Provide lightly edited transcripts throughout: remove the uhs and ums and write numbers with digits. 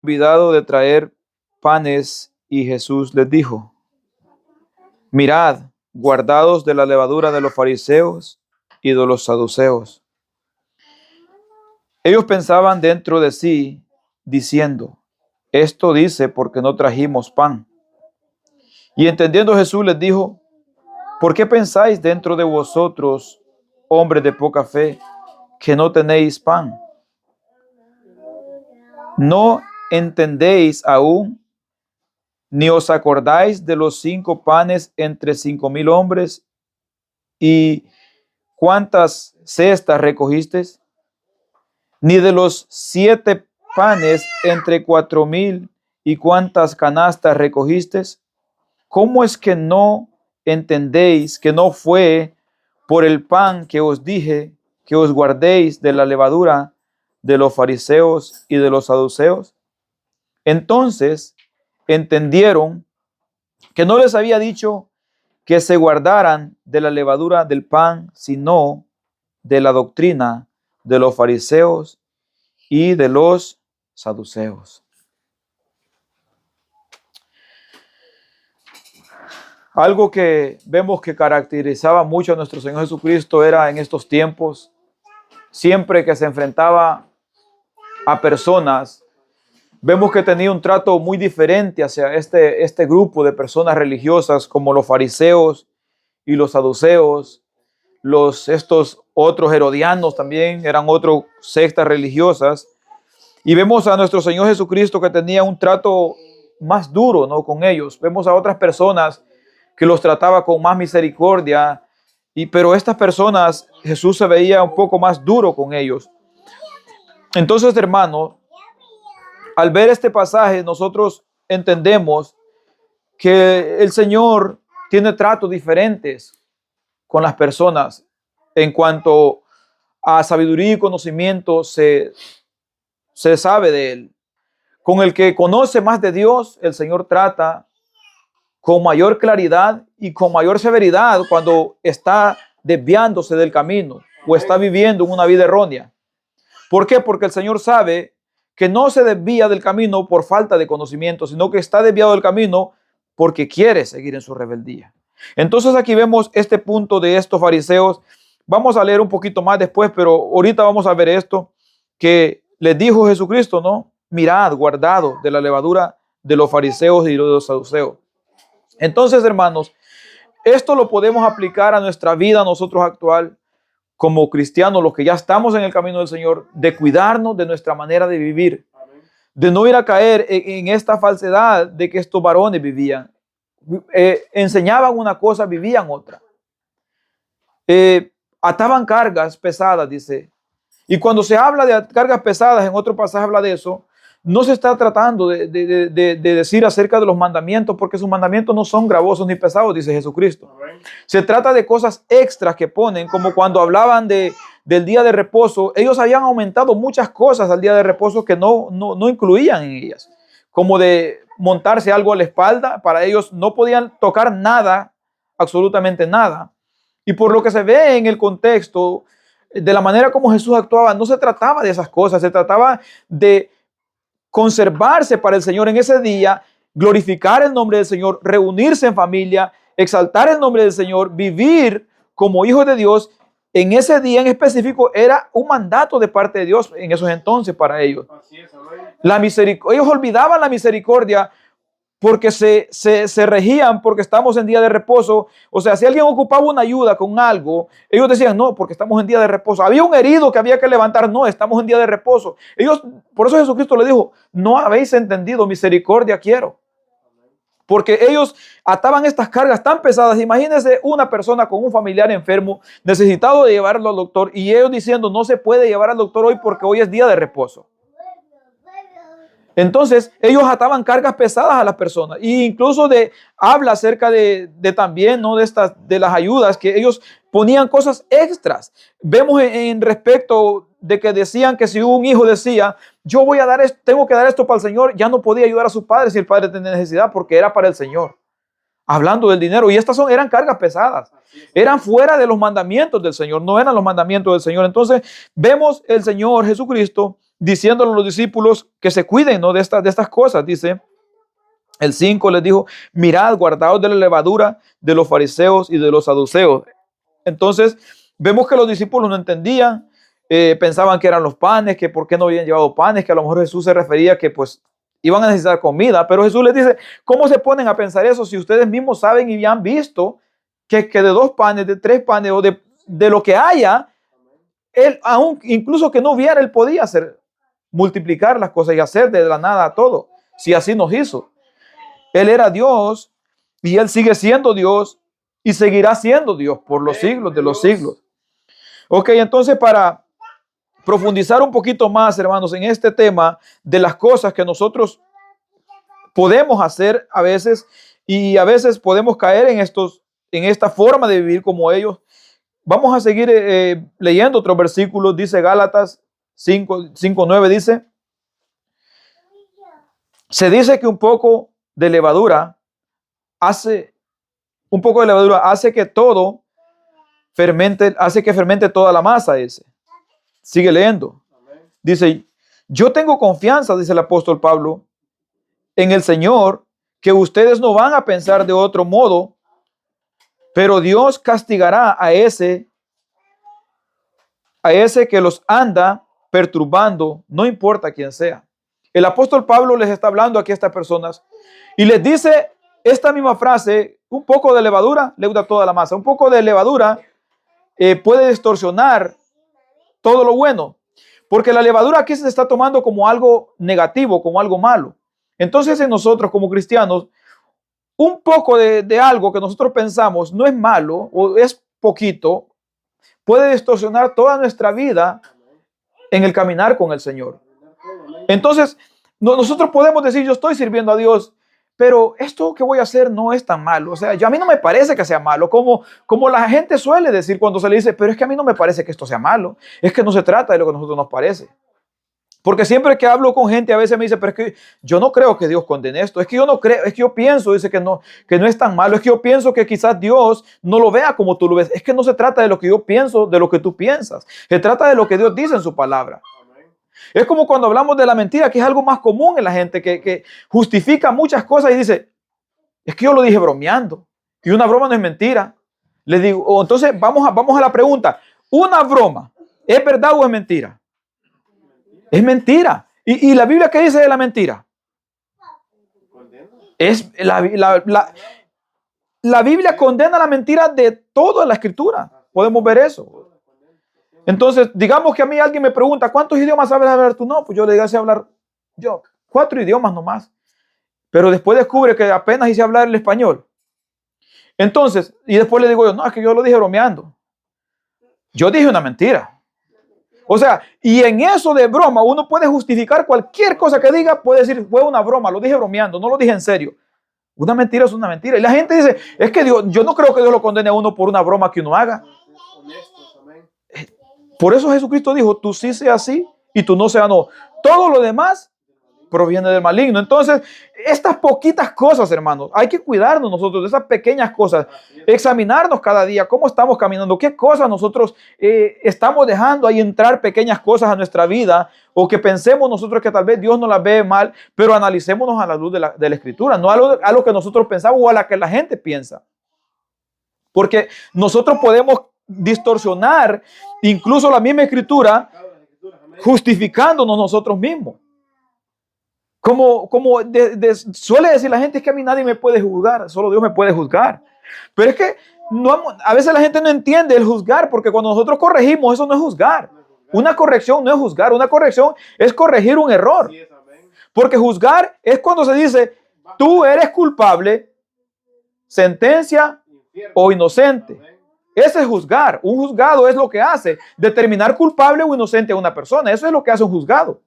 olvidado de traer panes, y Jesús les dijo: mirad, guardados de la levadura de los fariseos y de los saduceos. Ellos pensaban dentro de sí, diciendo: esto dice porque no trajimos pan. Y entendiendo Jesús les dijo: ¿por qué pensáis dentro de vosotros, hombres de poca fe, que no tenéis pan? ¿No entendéis aún, ni os acordáis de los 5 panes entre 5,000 hombres, y cuántas cestas recogisteis? Ni de los 7 panes entre 4,000, y cuántas canastas recogisteis? ¿Cómo es que no entendéis que no fue por el pan que os dije que os guardéis de la levadura de los fariseos y de los saduceos? Entonces entendieron que no les había dicho que se guardaran de la levadura del pan, sino de la doctrina de los fariseos y de los saduceos. Algo que vemos que caracterizaba mucho a nuestro Señor Jesucristo era en estos tiempos, siempre que se enfrentaba a personas, vemos que tenía un trato muy diferente hacia este grupo de personas religiosas, como los fariseos y los saduceos. Estos otros herodianos también eran otras sectas religiosas. Y vemos a nuestro Señor Jesucristo que tenía un trato más duro, ¿no?, con ellos. Vemos a otras personas que los trataba con más misericordia, pero estas personas, Jesús se veía un poco más duro con ellos. Entonces, hermano, al ver este pasaje, nosotros entendemos que el Señor tiene tratos diferentes con las personas en cuanto a sabiduría y conocimiento se sabe de Él. Con el que conoce más de Dios, el Señor trata con mayor claridad y con mayor severidad cuando está desviándose del camino o está viviendo una vida errónea. ¿Por qué? Porque el Señor sabe que no se desvía del camino por falta de conocimiento, sino que está desviado del camino porque quiere seguir en su rebeldía. Entonces aquí vemos este punto de estos fariseos. Vamos a leer un poquito más después, pero ahorita vamos a ver esto que les dijo Jesucristo, ¿no? Mirad, guardado de la levadura de los fariseos y de los saduceos. Entonces, hermanos, esto lo podemos aplicar a nuestra vida nosotros actual como cristianos, los que ya estamos en el camino del Señor, de cuidarnos de nuestra manera de vivir, de no ir a caer en esta falsedad de que estos varones vivían. Enseñaban una cosa, vivían otra. Ataban cargas pesadas, dice. Y cuando se habla de cargas pesadas, en otro pasaje habla de eso, no se está tratando de decir acerca de los mandamientos, porque sus mandamientos no son gravosos ni pesados, dice Jesucristo. Se trata de cosas extras que ponen, como cuando hablaban del día de reposo. Ellos habían aumentado muchas cosas al día de reposo que no incluían en ellas, como de montarse algo a la espalda. Para ellos no podían tocar nada, absolutamente nada. Y por lo que se ve en el contexto, de la manera como Jesús actuaba, no se trataba de esas cosas, se trataba de conservarse para el Señor en ese día, glorificar el nombre del Señor, reunirse en familia, exaltar el nombre del Señor, vivir como hijos de Dios. En ese día en específico era un mandato de parte de Dios en esos entonces para ellos. Ellos olvidaban la misericordia porque se regían porque estamos en día de reposo. O sea, si alguien ocupaba una ayuda con algo, ellos decían, no, porque estamos en día de reposo. Había un herido que había que levantar, no, estamos en día de reposo. Por eso Jesucristo le dijo, no habéis entendido, misericordia quiero. Porque ellos ataban estas cargas tan pesadas. Imagínense una persona con un familiar enfermo, necesitado de llevarlo al doctor, y ellos diciendo, no se puede llevar al doctor hoy porque hoy es día de reposo. Entonces, ellos ataban cargas pesadas a las personas. E incluso habla acerca de también, ¿no?, de las ayudas, que ellos ponían cosas extras. Vemos en respecto de que decían que si un hijo decía, yo voy a dar esto, tengo que dar esto para el Señor, ya no podía ayudar a su padre si el padre tenía necesidad, porque era para el Señor. Hablando del dinero. Y estas eran cargas pesadas. Eran fuera de los mandamientos del Señor, no eran los mandamientos del Señor. Entonces, vemos el Señor Jesucristo diciéndole a los discípulos que se cuiden, ¿no?, de estas cosas. Dice el 5, les dijo: mirad, guardaos de la levadura de los fariseos y de los saduceos. Entonces vemos que los discípulos no entendían, pensaban que eran los panes, que por qué no habían llevado panes, que a lo mejor Jesús se refería que pues iban a necesitar comida, pero Jesús les dice: ¿cómo se ponen a pensar eso si ustedes mismos saben y han visto que de 2 panes, de 3 panes o de lo que haya, él, aún incluso que no viera, él podía hacer, multiplicar las cosas y hacer de la nada todo, si así nos hizo? Él era Dios y él sigue siendo Dios y seguirá siendo Dios por los siglos de los siglos. Ok, entonces, para profundizar un poquito más, hermanos, en este tema de las cosas que nosotros podemos hacer a veces, y a veces podemos caer en esta forma de vivir como ellos, vamos a seguir leyendo otros versículos. Dice Gálatas 5:9, dice: se dice que un poco de levadura hace que todo fermente, hace que fermente toda la masa. Sigue leyendo. Dice: yo tengo confianza, dice el apóstol Pablo, en el Señor, que ustedes no van a pensar de otro modo, pero Dios castigará a ese que los anda perturbando, no importa quién sea. El apóstol Pablo les está hablando aquí a estas personas y les dice esta misma frase: un poco de levadura leuda toda la masa. Un poco de levadura puede distorsionar todo lo bueno, porque la levadura aquí se está tomando como algo negativo, como algo malo. Entonces, en nosotros como cristianos, un poco de algo que nosotros pensamos no es malo o es poquito, puede distorsionar toda nuestra vida en el caminar con el Señor. Entonces, nosotros podemos decir: yo estoy sirviendo a Dios, pero esto que voy a hacer no es tan malo. O sea, a mí no me parece que sea malo, como la gente suele decir cuando se le dice: pero es que a mí no me parece que esto sea malo. Es que no se trata de lo que a nosotros nos parece. Porque siempre que hablo con gente, a veces me dice: pero es que yo no creo que Dios condene esto. Es que yo no creo, es que yo pienso, dice, que no es tan malo. Es que yo pienso que quizás Dios no lo vea como tú lo ves. Es que no se trata de lo que yo pienso, de lo que tú piensas. Se trata de lo que Dios dice en su palabra. Es como cuando hablamos de la mentira, que es algo más común en la gente, que justifica muchas cosas y dice: es que yo lo dije bromeando. Y una broma no es mentira. Les digo, entonces vamos a la pregunta: ¿una broma es verdad o es mentira? Es mentira. ¿Y la Biblia qué dice de la mentira? La Biblia condena la mentira de toda la Escritura. Podemos ver eso. Entonces, digamos que a mí alguien me pregunta: ¿cuántos idiomas sabes hablar tú? No, pues yo le digo: sé hablar 4 idiomas nomás. Pero después descubre que apenas hice hablar el español. Entonces, y después le digo yo: no, es que yo lo dije bromeando. Yo dije una mentira. O sea, y en eso de broma, uno puede justificar cualquier cosa que diga, puede decir: fue una broma, lo dije bromeando, no lo dije en serio. Una mentira es una mentira. Y la gente dice: es que Dios, yo no creo que Dios lo condene a uno por una broma que uno haga. Por eso Jesucristo dijo: tú sí seas sí y tú no seas no. Todo lo demás proviene del maligno. Entonces, estas poquitas cosas, hermanos, hay que cuidarnos nosotros de esas pequeñas cosas, examinarnos cada día cómo estamos caminando, qué cosas nosotros estamos dejando ahí entrar, pequeñas cosas a nuestra vida, o que pensemos nosotros que tal vez Dios no las ve mal, pero analicémonos a la luz de la Escritura, no a lo que nosotros pensamos o a la que la gente piensa. Porque nosotros podemos distorsionar incluso la misma Escritura, justificándonos nosotros mismos. Como suele decir la gente: es que a mí nadie me puede juzgar, solo Dios me puede juzgar. Pero es que a veces la gente no entiende el juzgar, porque cuando nosotros corregimos, eso no es juzgar. Una corrección no es juzgar, una corrección es corregir un error. Porque juzgar es cuando se dice: tú eres culpable, sentencia o inocente. Ese es juzgar. Un juzgado es lo que hace: determinar culpable o inocente a una persona. Eso es lo que hace un juzgado.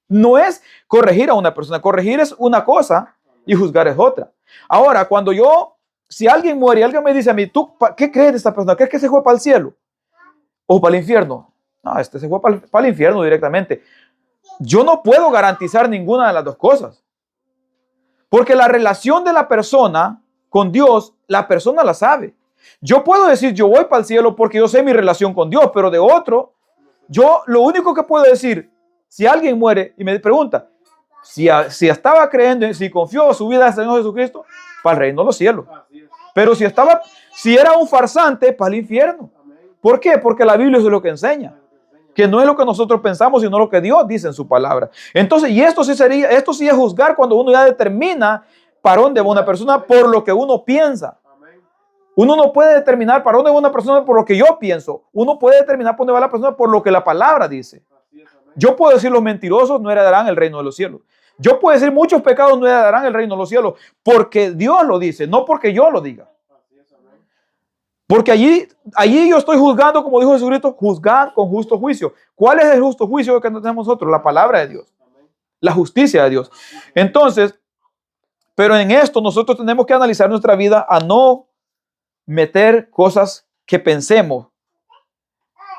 No es corregir a una persona. Corregir es una cosa y juzgar es otra. Ahora, si alguien muere y alguien me dice a mí: ¿tú qué crees de esta persona? ¿Crees que se fue para el cielo o para el infierno? No, se fue para el infierno directamente. Yo no puedo garantizar ninguna de las dos cosas. Porque la relación de la persona con Dios, la persona la sabe. Yo puedo decir: yo voy para el cielo porque yo sé mi relación con Dios, pero de otro, yo lo único que puedo decir: si alguien muere y me pregunta, si estaba creyendo, si confió su vida al Señor Jesucristo, para el reino de los cielos. Pero si era un farsante, para el infierno. ¿Por qué? Porque la Biblia es lo que enseña. Que no es lo que nosotros pensamos, sino lo que Dios dice en su palabra. Entonces, y esto sí es juzgar cuando uno ya determina para dónde va una persona por lo que uno piensa. Uno no puede determinar para dónde va una persona por lo que yo pienso. Uno puede determinar para dónde va la persona por lo que la palabra dice. Yo puedo decir los mentirosos no heredarán el reino de los cielos. Yo puedo decir muchos pecados no heredarán el reino de los cielos porque Dios lo dice, no porque yo lo diga. Porque allí yo estoy juzgando, como dijo Jesucristo, juzgar con justo juicio. ¿Cuál es el justo juicio que tenemos nosotros? La palabra de Dios, la justicia de Dios. Entonces, pero en esto nosotros tenemos que analizar nuestra vida a no meter cosas que pensemos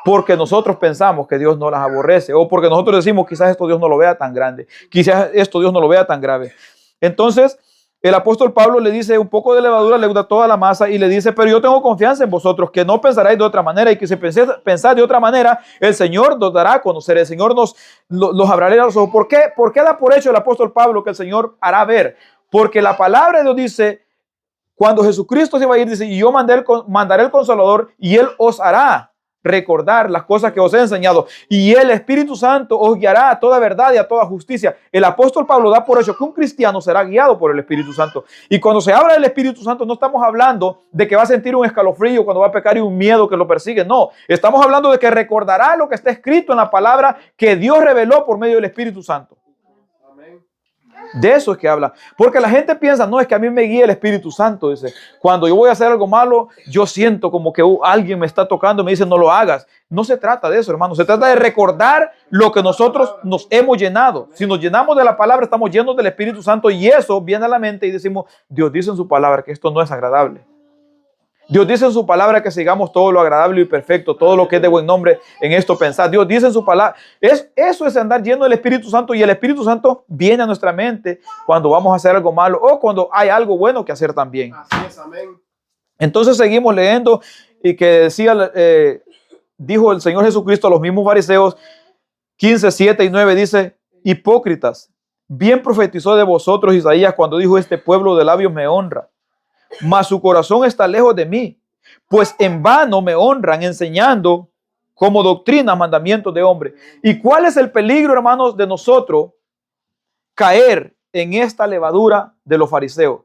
porque nosotros pensamos que Dios no las aborrece o porque nosotros decimos quizás esto Dios no lo vea tan grande, quizás esto Dios no lo vea tan grave. Entonces el apóstol Pablo le dice un poco de levadura leuda toda la masa y le dice, pero yo tengo confianza en vosotros que no pensaréis de otra manera y que si pensáis de otra manera el Señor nos dará a conocer, el Señor nos abrirá los ojos. ¿Por qué? ¿Por qué da por hecho el apóstol Pablo que el Señor hará ver? Porque la palabra de Dios dice, cuando Jesucristo se va a ir, dice, y yo mandaré el Consolador y Él os hará recordar las cosas que os he enseñado y el Espíritu Santo os guiará a toda verdad y a toda justicia. El apóstol Pablo da por hecho que un cristiano será guiado por el Espíritu Santo. Y cuando se habla del Espíritu Santo no estamos hablando de que va a sentir un escalofrío cuando va a pecar y un miedo que lo persigue. No, estamos hablando de que recordará lo que está escrito en la palabra que Dios reveló por medio del Espíritu Santo. De eso es que habla. Porque la gente piensa, no, es que a mí me guía el Espíritu Santo. Dice, cuando yo voy a hacer algo malo, yo siento como que alguien me está tocando y me dice, no lo hagas. No se trata de eso, hermano. Se trata de recordar lo que nosotros nos hemos llenado. Si nos llenamos de la palabra, estamos llenos del Espíritu Santo y eso viene a la mente y decimos, Dios dice en su palabra que esto no es agradable. Dios dice en su palabra que sigamos todo lo agradable y perfecto, todo lo que es de buen nombre en esto pensar. Dios dice en su palabra, eso es andar lleno del Espíritu Santo y el Espíritu Santo viene a nuestra mente cuando vamos a hacer algo malo o cuando hay algo bueno que hacer también. Así es, amén. Entonces seguimos leyendo y que decía, dijo el Señor Jesucristo a los mismos fariseos, 15, 7 y 9, dice, hipócritas, bien profetizó de vosotros Isaías cuando dijo, este pueblo de labios me honra, mas su corazón está lejos de mí, pues en vano me honran enseñando como doctrina mandamientos de hombre. ¿Y cuál es el peligro, hermanos, de nosotros caer en esta levadura de los fariseos?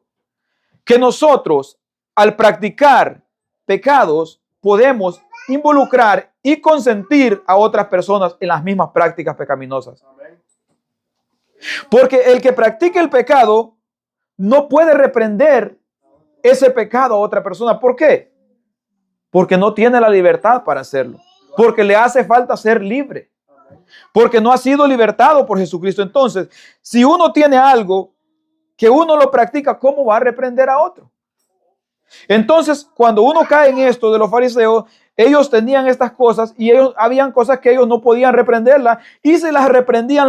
Que nosotros, al practicar pecados, podemos involucrar y consentir a otras personas en las mismas prácticas pecaminosas. Porque el que practique el pecado no puede reprender ese pecado a otra persona. ¿Por qué? Porque no tiene la libertad para hacerlo. Porque le hace falta ser libre. Porque no ha sido libertado por Jesucristo. Entonces, si uno tiene algo que uno lo practica, ¿cómo va a reprender a otro? Entonces, cuando uno cae en esto de los fariseos, ellos tenían estas cosas y habían cosas que ellos no podían reprenderlas y se las reprendían,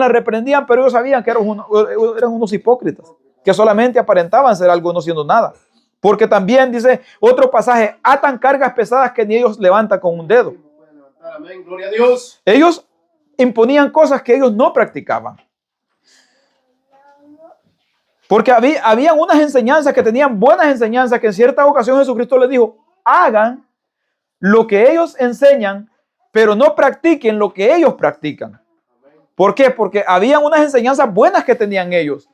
pero ellos sabían que eran unos hipócritas, que solamente aparentaban ser algo no siendo nada. Porque también dice otro pasaje, atan cargas pesadas que ni ellos levantan con un dedo. Amén, gloria a Dios. Ellos imponían cosas que ellos no practicaban. Porque habían unas enseñanzas que tenían buenas enseñanzas que en cierta ocasión Jesucristo les dijo, hagan lo que ellos enseñan, pero no practiquen lo que ellos practican. ¿Por qué? Porque habían unas enseñanzas buenas que tenían ellos.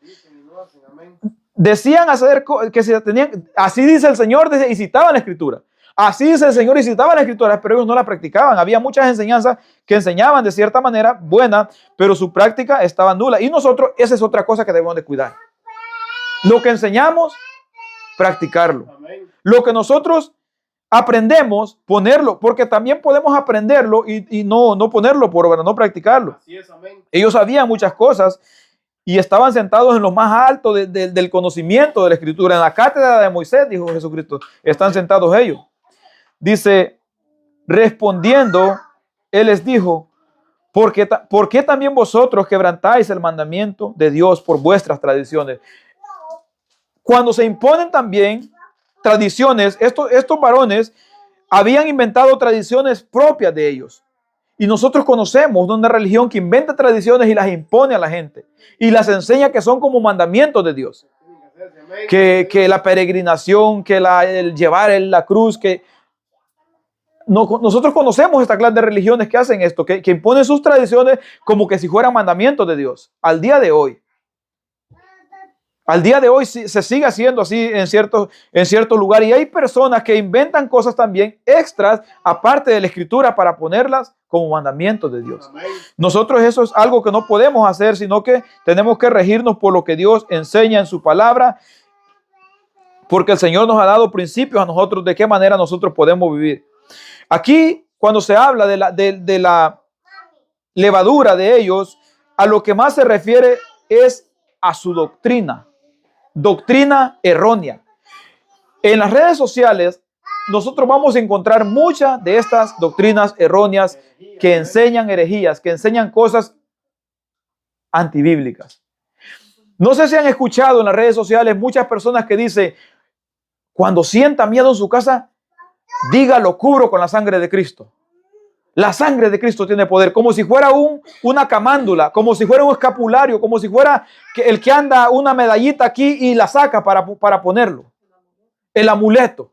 Decían hacer que se tenían, así dice el Señor, y citaban la Escritura. Así dice el Señor y citaban la Escritura, pero ellos no la practicaban. Había muchas enseñanzas que enseñaban de cierta manera buena, pero su práctica estaba nula. Y nosotros, esa es otra cosa que debemos de cuidar. Lo que enseñamos, practicarlo. Lo que nosotros aprendemos, ponerlo, porque también podemos aprenderlo y no ponerlo por obra, no practicarlo. Así es, amén. Ellos sabían muchas cosas y estaban sentados en lo más alto del conocimiento de la Escritura. En la cátedra de Moisés, dijo Jesucristo, están sentados ellos. Dice, respondiendo, Él les dijo, ¿por qué también vosotros quebrantáis el mandamiento de Dios por vuestras tradiciones? Cuando se imponen también tradiciones, estos varones habían inventado tradiciones propias de ellos. Y nosotros conocemos de una religión que inventa tradiciones y las impone a la gente. Y las enseña que son como mandamientos de Dios. Que la peregrinación, que el llevar la cruz, que... Nosotros conocemos esta clase de religiones que hacen esto, que imponen sus tradiciones como que si fueran mandamientos de Dios. Al día de hoy. Al día de hoy se sigue haciendo así en ciertos lugares. Y hay personas que inventan cosas también extras, aparte de la escritura, para ponerlas como mandamientos de Dios. Nosotros eso es algo que no podemos hacer, sino que tenemos que regirnos por lo que Dios enseña en su palabra, porque el Señor nos ha dado principios a nosotros de qué manera nosotros podemos vivir. Aquí, cuando se habla de la levadura de ellos, a lo que más se refiere es a su doctrina. Doctrina errónea. En las redes sociales nosotros vamos a encontrar muchas de estas doctrinas erróneas que enseñan herejías, que enseñan cosas antibíblicas. No sé si han escuchado en las redes sociales muchas personas que dicen, cuando sienta miedo en su casa, diga, lo cubro con la sangre de Cristo. La sangre de Cristo tiene poder, como si fuera una camándula, como si fuera un escapulario, como si fuera el que anda una medallita aquí y la saca para ponerlo. El amuleto.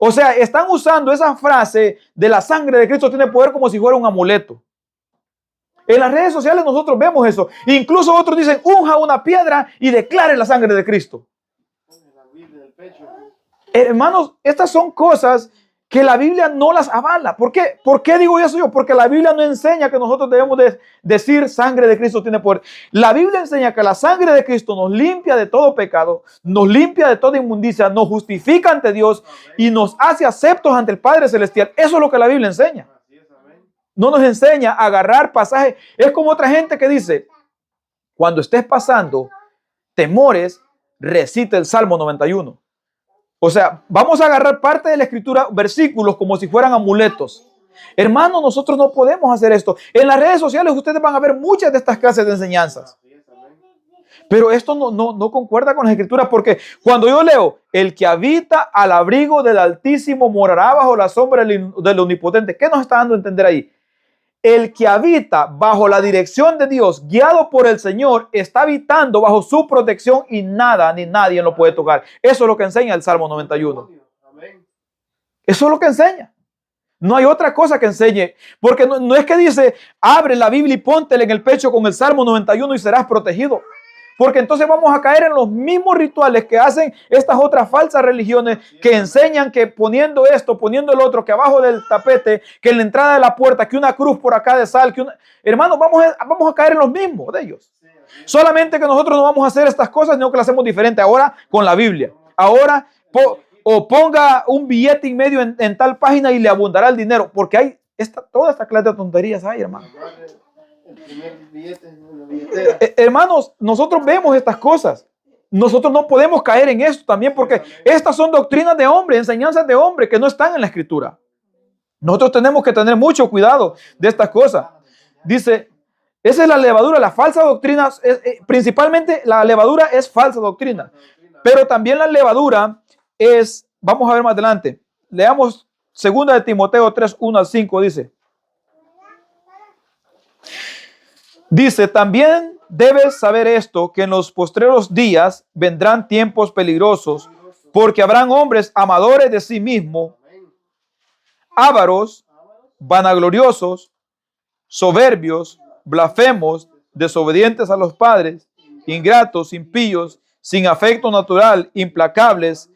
O sea, están usando esa frase de la sangre de Cristo tiene poder como si fuera un amuleto. En las redes sociales nosotros vemos eso. Incluso otros dicen, unja una piedra y declare la sangre de Cristo. Hermanos, estas son cosas que la Biblia no las avala. ¿Por qué? ¿Por qué digo eso yo? Porque la Biblia no enseña que nosotros debemos decir sangre de Cristo tiene poder. La Biblia enseña que la sangre de Cristo nos limpia de todo pecado, nos limpia de toda inmundicia, nos justifica ante Dios y nos hace aceptos ante el Padre Celestial. Eso es lo que la Biblia enseña. No nos enseña a agarrar pasajes. Es como otra gente que dice, cuando estés pasando temores, recita el Salmo 91. O sea, vamos a agarrar parte de la escritura, versículos como si fueran amuletos. Hermanos, nosotros no podemos hacer esto. En las redes sociales ustedes van a ver muchas de estas clases de enseñanzas. Pero esto no concuerda con las escrituras, porque cuando yo leo, el que habita al abrigo del Altísimo morará bajo la sombra del Omnipotente. ¿Qué nos está dando a entender ahí? El que habita bajo la dirección de Dios, guiado por el Señor, está habitando bajo su protección y nada ni nadie lo puede tocar. Eso es lo que enseña el Salmo 91. Eso es lo que enseña. No hay otra cosa que enseñe. Porque no es que dice, abre la Biblia y póntela en el pecho con el Salmo 91 y serás protegido. Porque entonces vamos a caer en los mismos rituales que hacen estas otras falsas religiones que enseñan que poniendo esto, poniendo el otro, que abajo del tapete, que en la entrada de la puerta, que una cruz por acá de sal, hermanos, vamos a caer en los mismos de ellos. Solamente que nosotros no vamos a hacer estas cosas, sino que las hacemos diferente ahora con la Biblia. Ahora, o ponga un billete en medio en tal página y le abundará el dinero, porque hay toda esta clase de tonterías hay, hermano. Hermanos, nosotros vemos estas cosas. Nosotros no podemos caer en esto también, porque estas son doctrinas de hombre, enseñanzas de hombre que no están en la escritura. Nosotros tenemos que tener mucho cuidado de estas cosas. Dice, esa es la levadura, la falsa doctrina, principalmente la levadura es falsa doctrina, pero también la levadura es, vamos a ver más adelante, leamos 2 de Timoteo 3, 1 al 5, Dice, también debes saber esto, que en los postreros días vendrán tiempos peligrosos, porque habrán hombres amadores de sí mismos, ávaros, vanagloriosos, soberbios, blasfemos, desobedientes a los padres, ingratos, impíos, sin afecto natural, implacables,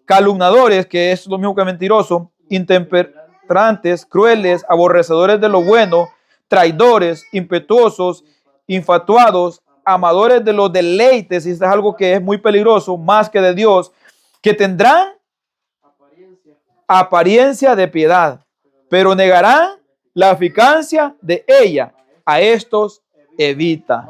calumniadores, que es lo mismo que mentiroso, intemperantes, crueles, aborrecedores de lo bueno, traidores, impetuosos, infatuados, amadores de los deleites, y esto es algo que es muy peligroso, más que de Dios, que tendrán apariencia de piedad, pero negarán la eficacia de ella. A estos evita.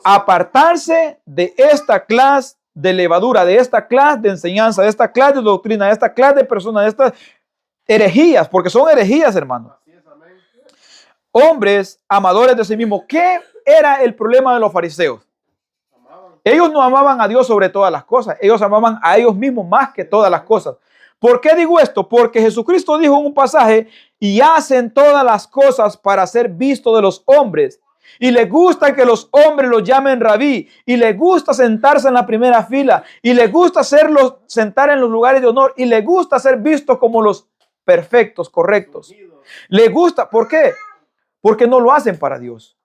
Apartarse de esta clase de levadura, de esta clase de enseñanza, de esta clase de doctrina, de esta clase de personas, de estas herejías, porque son herejías, hermanos. Hombres amadores de sí mismos. ¿Qué era el problema de los fariseos? Ellos no amaban a Dios sobre todas las cosas. Ellos amaban a ellos mismos más que todas las cosas. ¿Por qué digo esto? Porque Jesucristo dijo en un pasaje, y hacen todas las cosas para ser visto de los hombres. Y le gusta que los hombres lo llamen rabí. Y le gusta sentarse en la primera fila. Y le gusta sentar en los lugares de honor. Y le gusta ser visto como los perfectos, correctos. Le gusta. ¿Por qué? Porque no lo hacen para Dios.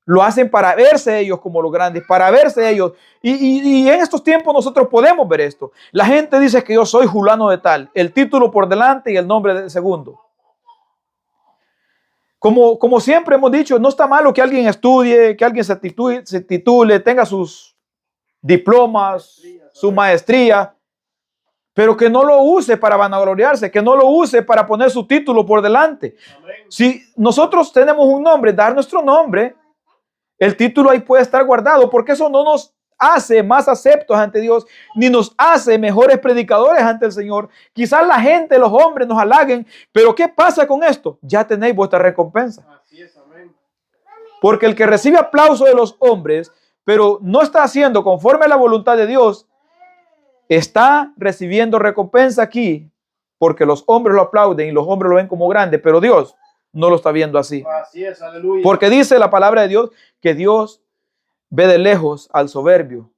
Lo hacen para verse ellos como los grandes, para verse ellos. Y en estos tiempos nosotros podemos ver esto. La gente dice que yo soy fulano de tal. El título por delante y el nombre del segundo. Como siempre hemos dicho, no está malo que alguien estudie, que alguien se titule, tenga sus diplomas, su maestría, pero que no lo use para vanagloriarse, que no lo use para poner su título por delante. Si nosotros tenemos un nombre, dar nuestro nombre, el título ahí puede estar guardado, porque eso no nos hace más aceptos ante Dios, ni nos hace mejores predicadores ante el Señor. Quizás la gente, los hombres nos halaguen, pero ¿qué pasa con esto? Ya tenéis vuestra recompensa. Así es, amén. Porque el que recibe aplauso de los hombres, pero no está haciendo conforme a la voluntad de Dios, está recibiendo recompensa aquí, porque los hombres lo aplauden y los hombres lo ven como grande, pero Dios no lo está viendo así. Así es, aleluya. Porque dice la palabra de Dios que Dios ve de lejos al soberbio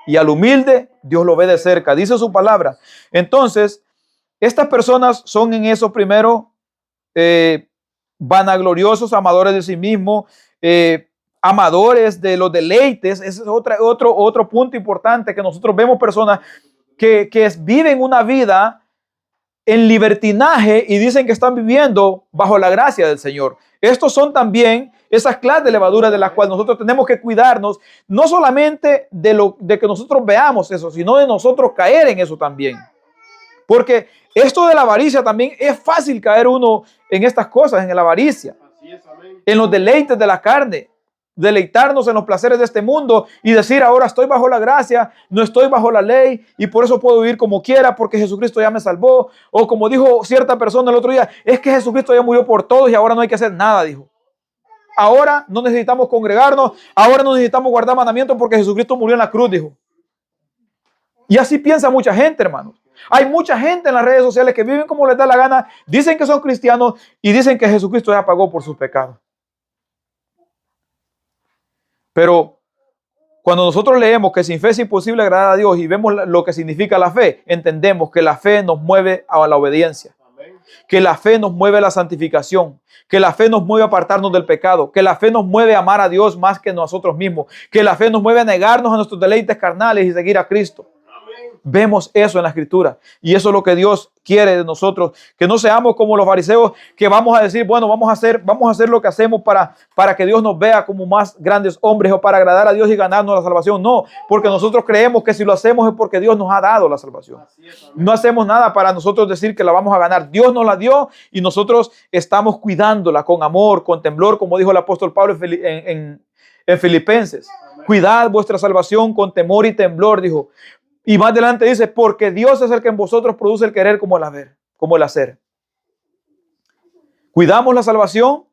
y al humilde Dios lo ve de cerca, dice su palabra. Entonces, estas personas son en eso primero vanagloriosos, amadores de sí mismos, amadores de los deleites. Ese es otro punto importante, que nosotros vemos personas que viven una vida en libertinaje y dicen que están viviendo bajo la gracia del Señor. Estos son también esas clases de levadura de las cuales nosotros tenemos que cuidarnos, no solamente de que nosotros veamos eso, sino de nosotros caer en eso también. Porque esto de la avaricia también es fácil caer uno en estas cosas, en la avaricia, Así es, amén. en los deleites de la carne, deleitarnos en los placeres de este mundo y decir ahora estoy bajo la gracia, no estoy bajo la ley y por eso puedo vivir como quiera porque Jesucristo ya me salvó. O como dijo cierta persona el otro día, es que Jesucristo ya murió por todos y ahora no hay que hacer nada, dijo. Ahora no necesitamos congregarnos, ahora no necesitamos guardar mandamientos porque Jesucristo murió en la cruz, dijo. Y así piensa mucha gente, hermanos. Hay mucha gente en las redes sociales que viven como les da la gana, dicen que son cristianos y dicen que Jesucristo ya pagó por sus pecados. Pero cuando nosotros leemos que sin fe es imposible agradar a Dios y vemos lo que significa la fe, entendemos que la fe nos mueve a la obediencia, que la fe nos mueve a la santificación, que la fe nos mueve a apartarnos del pecado, que la fe nos mueve a amar a Dios más que nosotros mismos, que la fe nos mueve a negarnos a nuestros deleites carnales y seguir a Cristo. Vemos eso en la Escritura y eso es lo que Dios quiere de nosotros, que no seamos como los fariseos que vamos a decir, bueno, vamos a hacer lo que hacemos para que Dios nos vea como más grandes hombres o para agradar a Dios y ganarnos la salvación. No, porque nosotros creemos que si lo hacemos es porque Dios nos ha dado la salvación. No hacemos nada para nosotros decir que la vamos a ganar. Dios nos la dio y nosotros estamos cuidándola con amor, con temblor, como dijo el apóstol Pablo en Filipenses. Cuidad vuestra salvación con temor y temblor, dijo. Y más adelante dice, porque Dios es el que en vosotros produce el querer como el hacer. Cuidamos la salvación,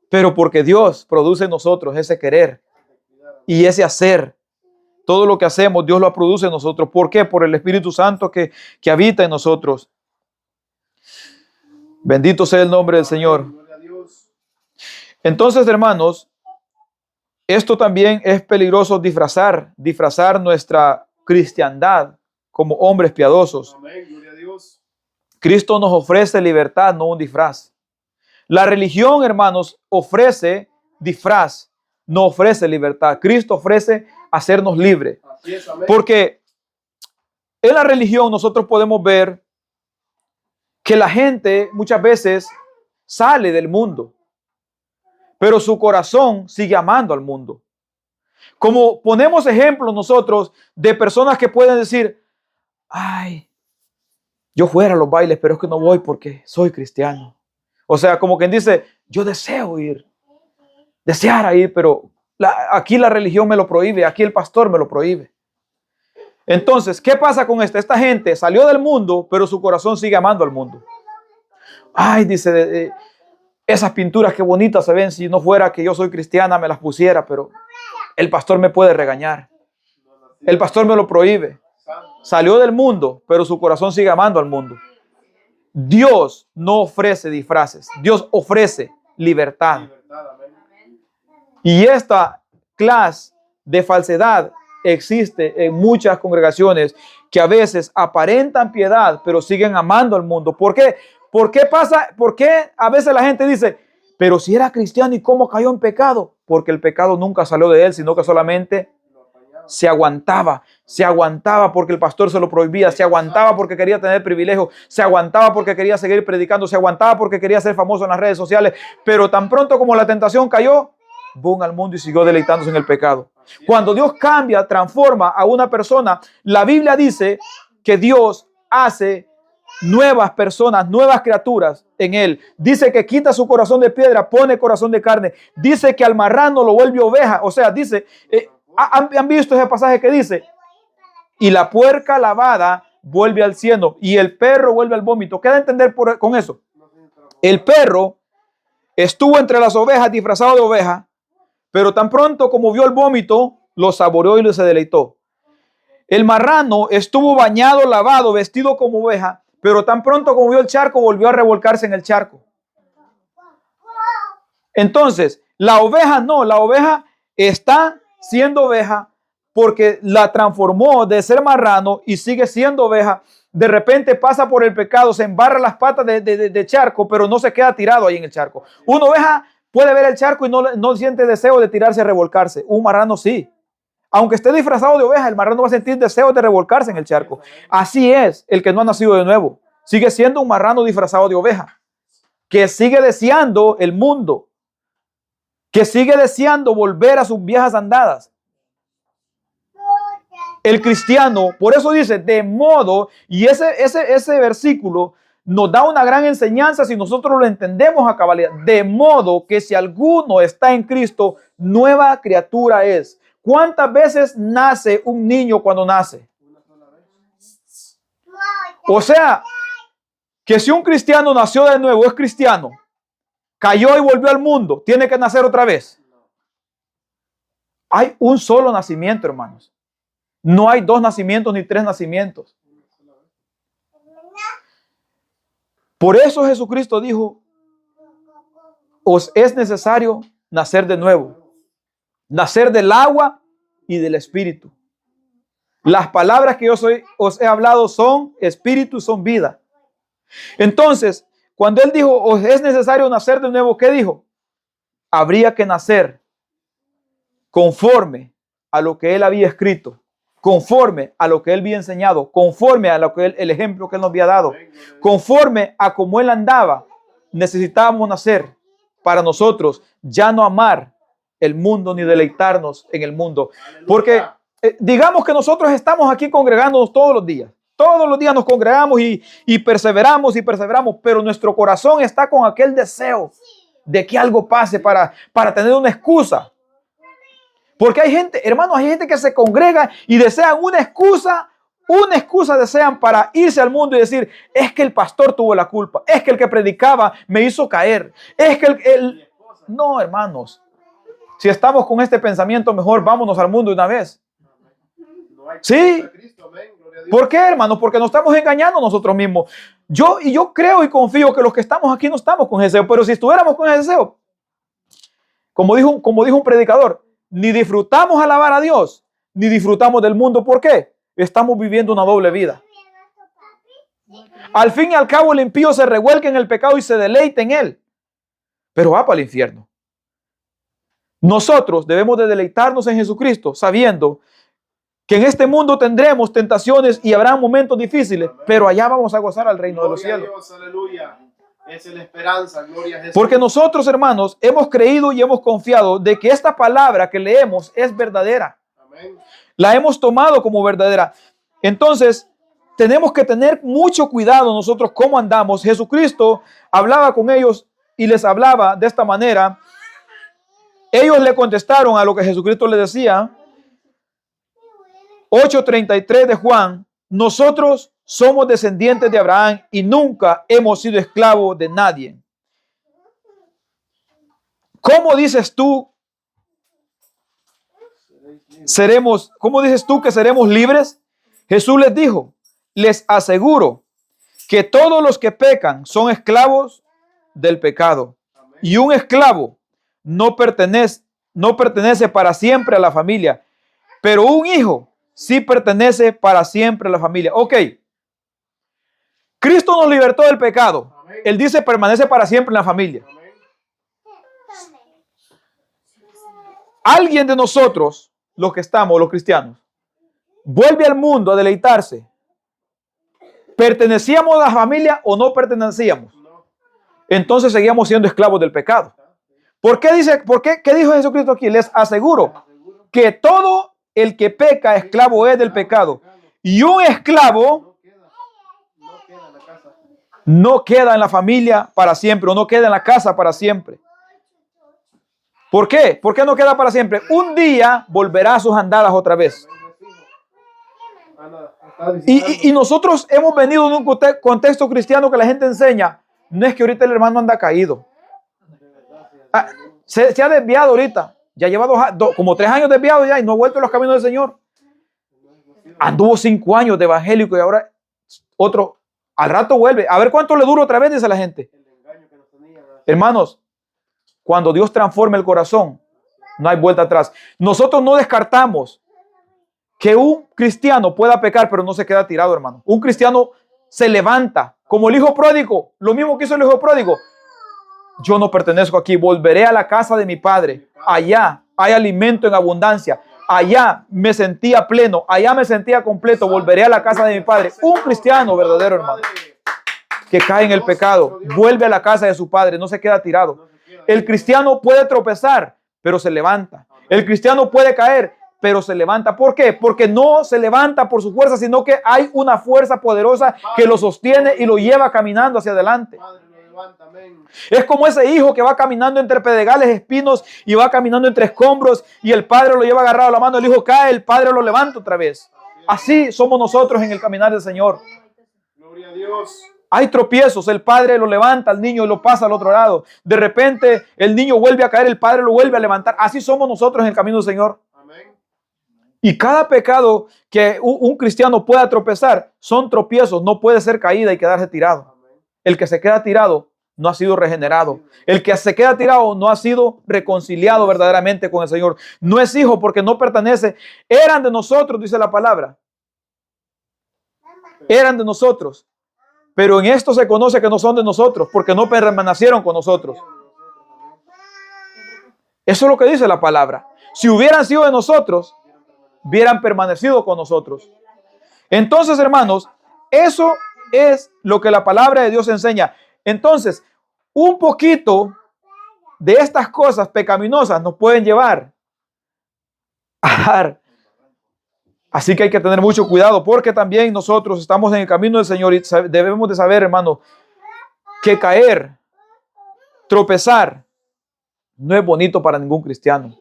pero porque Dios produce en nosotros ese querer y ese hacer. Todo lo que hacemos, Dios lo produce en nosotros. ¿Por qué? Por el Espíritu Santo que habita en nosotros. Bendito sea el nombre del Señor. Entonces, hermanos, esto también es peligroso disfrazar nuestra cristiandad como hombres piadosos. Amén, gloria a Dios. Cristo nos ofrece libertad, no un disfraz. La religión, hermanos, ofrece disfraz, no ofrece libertad. Cristo ofrece hacernos libres. Así es, amén. Porque en la religión nosotros podemos ver que la gente muchas veces sale del mundo, pero su corazón sigue amando al mundo. Como ponemos ejemplos nosotros de personas que pueden decir, ay, yo fuera a los bailes, pero es que no voy porque soy cristiano. O sea, como quien dice, yo deseo ir, deseara ir, pero aquí la religión me lo prohíbe, aquí el pastor me lo prohíbe. Entonces, ¿qué pasa con esto? Esta gente salió del mundo, pero su corazón sigue amando al mundo. Ay, dice, esas pinturas qué bonitas se ven, si no fuera que yo soy cristiana me las pusiera, pero el pastor me puede regañar. El pastor me lo prohíbe. Salió del mundo, pero su corazón sigue amando al mundo. Dios no ofrece disfraces. Dios ofrece libertad. Libertad, amén. Y esta clase de falsedad existe en muchas congregaciones que a veces aparentan piedad, pero siguen amando al mundo. ¿Por qué? ¿Por qué pasa? ¿Por qué a veces la gente dice, pero si era cristiano y cómo cayó en pecado? Porque el pecado nunca salió de él, sino que solamente se aguantaba porque el pastor se lo prohibía, se aguantaba porque quería tener privilegios, se aguantaba porque quería seguir predicando, se aguantaba porque quería ser famoso en las redes sociales, pero tan pronto como la tentación cayó, boom al mundo y siguió deleitándose en el pecado. Cuando Dios cambia, transforma a una persona, la Biblia dice que Dios hace nuevas personas, nuevas criaturas en él. Dice que quita su corazón de piedra, pone corazón de carne. Dice que al marrano lo vuelve oveja. O sea, dice, ¿han visto ese pasaje que dice? Y la puerca lavada vuelve al cieno y el perro vuelve al vómito. ¿Qué da a entender con eso? El perro estuvo entre las ovejas disfrazado de oveja, pero tan pronto como vio el vómito, lo saboreó y se deleitó. El marrano estuvo bañado, lavado, vestido como oveja, pero tan pronto como vio el charco, volvió a revolcarse en el charco. Entonces, la oveja no, la oveja está siendo oveja porque la transformó de ser marrano y sigue siendo oveja. De repente pasa por el pecado, se embarra las patas de charco, pero no se queda tirado ahí en el charco. Una oveja puede ver el charco y no siente deseo de tirarse a revolcarse. Un marrano sí. Aunque esté disfrazado de oveja, el marrano va a sentir deseo de revolcarse en el charco. Así es el que no ha nacido de nuevo. Sigue siendo un marrano disfrazado de oveja, que sigue deseando el mundo, que sigue deseando volver a sus viejas andadas. El cristiano, por eso dice, de modo, y ese versículo nos da una gran enseñanza si nosotros lo entendemos a cabalidad. De modo que si alguno está en Cristo, nueva criatura es. ¿Cuántas veces nace un niño cuando nace? O sea, que si un cristiano nació de nuevo, es cristiano, cayó y volvió al mundo, tiene que nacer otra vez. Hay un solo nacimiento, hermanos. No hay 2 nacimientos ni 3 nacimientos. Por eso Jesucristo dijo, os es necesario nacer de nuevo. Nacer del agua y del espíritu. Las palabras que yo os he hablado son espíritu, son vida. Entonces, cuando él dijo, os es necesario nacer de nuevo, ¿qué dijo? Habría que nacer conforme a lo que él había escrito, conforme a lo que él había enseñado, conforme a lo que el ejemplo que él nos había dado, conforme a cómo él andaba. Necesitábamos nacer para nosotros ya no amar el mundo ni deleitarnos en el mundo. Porque digamos que nosotros estamos aquí congregándonos todos los días. Todos los días nos congregamos y perseveramos, pero nuestro corazón está con aquel deseo de que algo pase para tener una excusa. Porque hay gente, hermanos, hay gente que se congrega y desean una excusa desean para irse al mundo y decir, es que el pastor tuvo la culpa, es que el que predicaba me hizo caer, es que No, hermanos, si estamos con este pensamiento, mejor vámonos al mundo de una vez. Sí. ¿Por qué, hermanos? Porque nos estamos engañando nosotros mismos. Yo creo y confío que los que estamos aquí no estamos con ese deseo, pero si estuviéramos con ese deseo, como dijo un predicador, ni disfrutamos alabar a Dios, ni disfrutamos del mundo. ¿Por qué? Estamos viviendo una doble vida. Al fin y al cabo, el impío se revuelca en el pecado y se deleita en él, pero va para el infierno. Nosotros debemos de deleitarnos en Jesucristo, sabiendo que en este mundo tendremos tentaciones y habrá momentos difíciles, pero allá vamos a gozar al reino de los cielos. Dios, aleluya. Esa es la esperanza, gloria a Jesús. Porque nosotros, hermanos, hemos creído y hemos confiado de que esta palabra que leemos es verdadera. Amén. La hemos tomado como verdadera. Entonces, tenemos que tener mucho cuidado nosotros cómo andamos. Jesucristo hablaba con ellos y les hablaba de esta manera. Ellos le contestaron a lo que Jesucristo les decía. 8:33 de Juan, nosotros somos descendientes de Abraham y nunca hemos sido esclavos de nadie. ¿Cómo dices tú que seremos libres? Jesús les dijo, les aseguro que todos los que pecan son esclavos del pecado. Y un esclavo no pertenece para siempre a la familia, pero un hijo sí pertenece para siempre a la familia. Ok, Cristo nos libertó del pecado. Él dice permanece para siempre en la familia. Alguien de nosotros, los que estamos, los cristianos, vuelve al mundo a deleitarse. ¿Pertenecíamos a la familia o no pertenecíamos? Entonces seguíamos siendo esclavos del pecado. ¿Por qué dice, qué dijo Jesucristo aquí? Les aseguro que todo el que peca, esclavo es del pecado. Y un esclavo no queda en la familia para siempre, o no queda en la casa para siempre. ¿Por qué? ¿Por qué no queda para siempre? Un día volverá a sus andadas otra vez. Y nosotros hemos venido en un contexto cristiano que la gente enseña. No es que ahorita el hermano anda caído. Se ha desviado ahorita. Ya lleva como 3 años desviado ya y no ha vuelto a los caminos del Señor. Anduvo 5 años de evangélico y ahora otro. Al rato vuelve. A ver cuánto le dura otra vez, dice la gente. Hermanos, cuando Dios transforma el corazón, no hay vuelta atrás. Nosotros no descartamos que un cristiano pueda pecar, pero no se queda tirado, hermano. Un cristiano se levanta, como el hijo pródigo, lo mismo que hizo el hijo pródigo. Yo no pertenezco aquí, volveré a la casa de mi padre. Allá hay alimento en abundancia. Allá me sentía pleno, allá me sentía completo. Volveré a la casa de mi padre. Un cristiano verdadero, hermano, que cae en el pecado, vuelve a la casa de su padre, no se queda tirado. El cristiano puede tropezar, pero se levanta. El cristiano puede caer, pero se levanta. ¿Por qué? Porque no se levanta por su fuerza, sino que hay una fuerza poderosa que lo sostiene y lo lleva caminando hacia adelante. Es como ese hijo que va caminando entre pedregales, espinos, y va caminando entre escombros, y el padre lo lleva agarrado a la mano, el hijo cae, el padre lo levanta otra vez. Así somos nosotros en el caminar del Señor. Gloria a Dios. Hay tropiezos, el padre lo levanta al niño y lo pasa al otro lado. De repente el niño vuelve a caer, el padre lo vuelve a levantar. Así somos nosotros en el camino del Señor. Amén. Y cada pecado que un cristiano pueda tropezar son tropiezos, no puede ser caída y quedarse tirado. El que se queda tirado no ha sido regenerado. El que se queda tirado no ha sido reconciliado verdaderamente con el Señor. No es hijo porque no pertenece. Eran de nosotros, dice la palabra. Eran de nosotros. Pero en esto se conoce que no son de nosotros, porque no permanecieron con nosotros. Eso es lo que dice la palabra. Si hubieran sido de nosotros, hubieran permanecido con nosotros. Entonces, hermanos, eso es lo que la palabra de Dios enseña. Entonces, un poquito de estas cosas pecaminosas nos pueden llevar a dar. Así que hay que tener mucho cuidado, porque también nosotros estamos en el camino del Señor y debemos de saber, hermano, que caer, tropezar, no es bonito para ningún cristiano.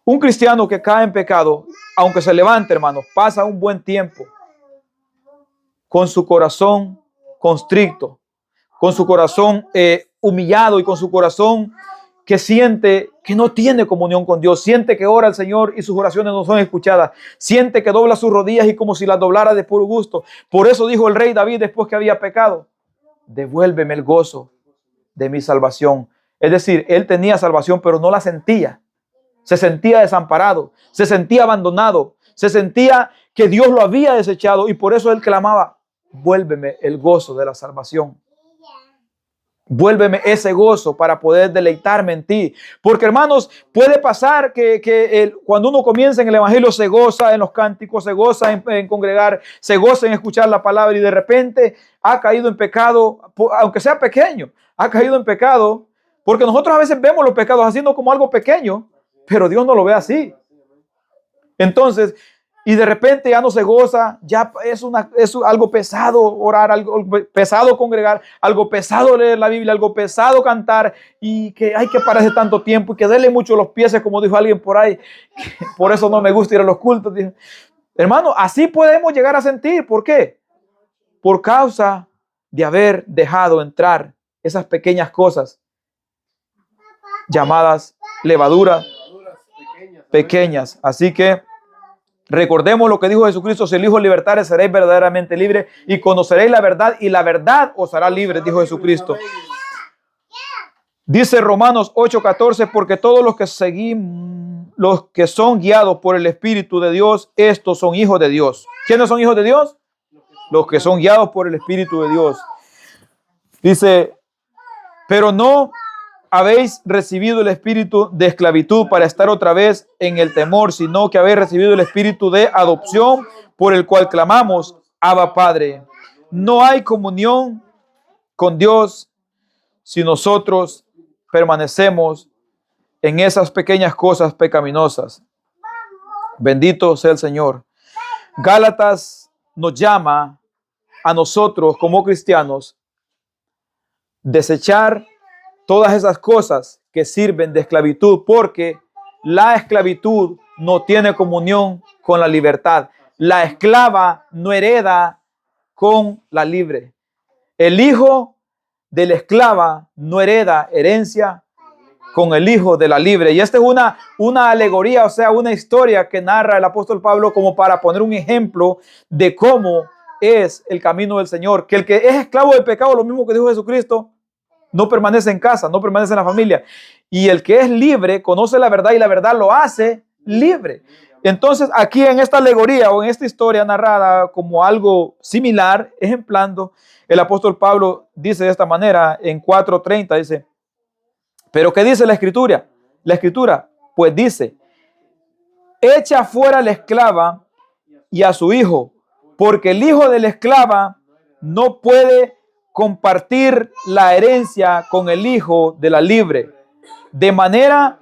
Un cristiano que cae en pecado, aunque se levante, hermano, pasa un buen tiempo con su corazón constricto, con su corazón humillado y con su corazón que siente que no tiene comunión con Dios, siente que ora al Señor y sus oraciones no son escuchadas, siente que dobla sus rodillas y como si las doblara de puro gusto. Por eso dijo el rey David después que había pecado: devuélveme el gozo de mi salvación. Es decir, él tenía salvación, pero no la sentía. Se sentía desamparado, se sentía abandonado, se sentía que Dios lo había desechado y por eso él clamaba: vuélveme el gozo de la salvación. Vuélveme ese gozo para poder deleitarme en ti. Porque, hermanos, puede pasar que cuando uno comienza en el evangelio se goza en los cánticos, se goza en congregar, se goza en escuchar la palabra y de repente ha caído en pecado, aunque sea pequeño, ha caído en pecado, porque nosotros a veces vemos los pecados haciendo como algo pequeño, pero Dios no lo ve así. Entonces, y de repente ya no se goza, ya es algo pesado orar, algo pesado congregar, algo pesado leer la Biblia, algo pesado cantar, y que hay que pararse tanto tiempo y que duele mucho los pies, como dijo alguien por ahí. Por eso no me gusta ir a los cultos. Hermano, así podemos llegar a sentir. ¿Por qué? Por causa de haber dejado entrar esas pequeñas cosas llamadas levaduras pequeñas. Así que Recordemos lo que dijo Jesucristo: si el Hijo libertare, seréis verdaderamente libres y conoceréis la verdad y la verdad os hará libres, dijo Jesucristo. Dice Romanos 8:14, porque todos los que seguimos, los que son guiados por el Espíritu de Dios, estos son hijos de Dios. ¿Quiénes son hijos de Dios? Los que son guiados por el Espíritu de Dios. Dice, pero no habéis recibido el espíritu de esclavitud para estar otra vez en el temor, sino que habéis recibido el espíritu de adopción por el cual clamamos, Abba Padre. No hay comunión con Dios si nosotros permanecemos en esas pequeñas cosas pecaminosas. Bendito sea el Señor. Gálatas nos llama a nosotros como cristianos desechar todas esas cosas que sirven de esclavitud, porque la esclavitud no tiene comunión con la libertad. La esclava no hereda con la libre. El hijo de la esclava no hereda herencia con el hijo de la libre. Y esta es una alegoría, o sea, una historia que narra el apóstol Pablo como para poner un ejemplo de cómo es el camino del Señor. Que el que es esclavo del pecado, lo mismo que dijo Jesucristo, no permanece en casa, no permanece en la familia. Y el que es libre conoce la verdad y la verdad lo hace libre. Entonces, aquí en esta alegoría o en esta historia narrada como algo similar, ejemplando, el apóstol Pablo dice de esta manera en 4:30, dice, ¿pero qué dice la Escritura? La Escritura, pues dice, echa fuera a la esclava y a su hijo, porque el hijo de la esclava no puede compartir la herencia con el hijo de la libre. De manera,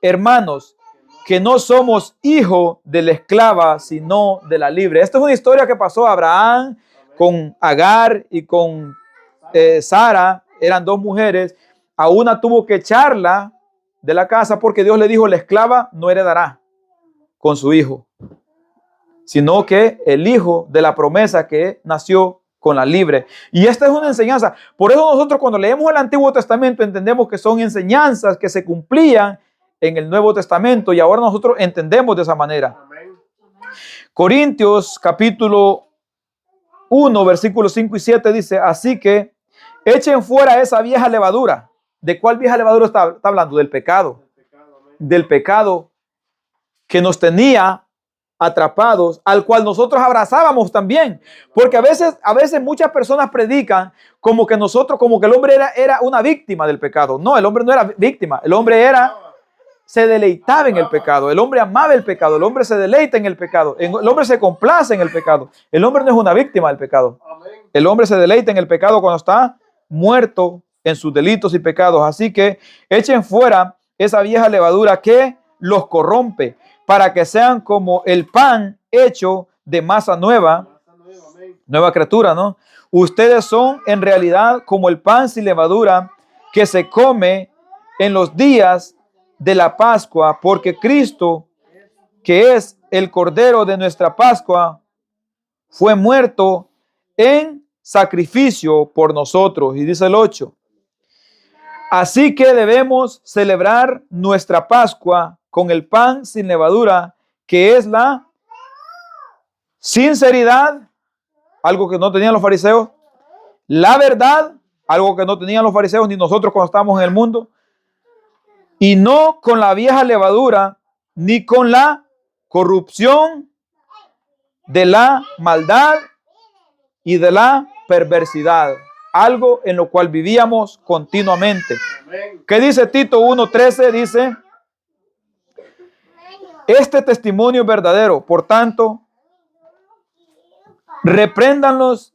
hermanos, que no somos hijos de la esclava, sino de la libre. Esta es una historia que pasó a Abraham con Agar y con Sara. Eran dos mujeres. A una tuvo que echarla de la casa porque Dios le dijo, la esclava no heredará con su hijo, sino que el hijo de la promesa que nació con la libre. Y esta es una enseñanza. Por eso nosotros cuando leemos el Antiguo Testamento entendemos que son enseñanzas que se cumplían en el Nuevo Testamento y ahora nosotros entendemos de esa manera. Corintios capítulo 1 versículos 5 y 7 dice, así que echen fuera esa vieja levadura. ¿De cuál vieja levadura está hablando? Del pecado. Del pecado que nos tenía atrapados, al cual nosotros abrazábamos también, porque a veces muchas personas predican como que como que el hombre era una víctima del pecado. No, el hombre no era víctima, el hombre se deleitaba en el pecado, el hombre amaba el pecado, el hombre se deleita en el pecado, el hombre se complace en el pecado. El hombre no es una víctima del pecado, el hombre se deleita en el pecado cuando está muerto en sus delitos y pecados. Así que echen fuera esa vieja levadura que los corrompe, para que sean como el pan hecho de masa nueva, nueva criatura, ¿no? Ustedes son en realidad como el pan sin levadura que se come en los días de la Pascua, porque Cristo, que es el Cordero de nuestra Pascua, fue muerto en sacrificio por nosotros. Y dice el 8, así que debemos celebrar nuestra Pascua con el pan sin levadura, que es la sinceridad, algo que no tenían los fariseos, la verdad, algo que no tenían los fariseos ni nosotros cuando estábamos en el mundo, y no con la vieja levadura, ni con la corrupción de la maldad y de la perversidad, algo en lo cual vivíamos continuamente. ¿Qué dice Tito 1:13? Dice, este testimonio es verdadero, por tanto, repréndanlos